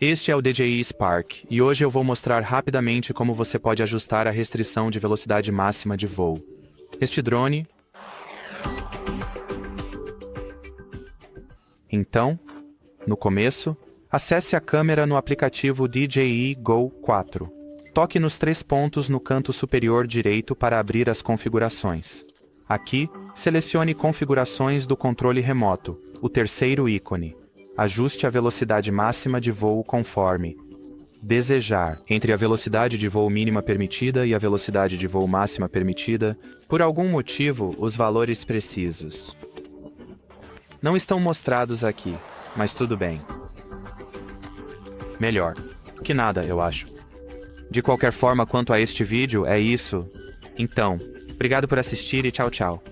Este é o DJI Spark, e hoje eu vou mostrar rapidamente como você pode ajustar a restrição de velocidade máxima de voo. Este drone... Então, no começo, acesse a câmera no aplicativo DJI GO 4. Toque nos 3 pontos no canto superior direito para abrir as configurações. Aqui, selecione Configurações do Controle Remoto, o terceiro ícone. Ajuste a velocidade máxima de voo conforme desejar, entre a velocidade de voo mínima permitida e a velocidade de voo máxima permitida, por algum motivo, os valores precisos não estão mostrados aqui, mas tudo bem. Melhor que nada, eu acho. De qualquer forma, quanto a este vídeo, é isso. Então, obrigado por assistir e tchau, tchau.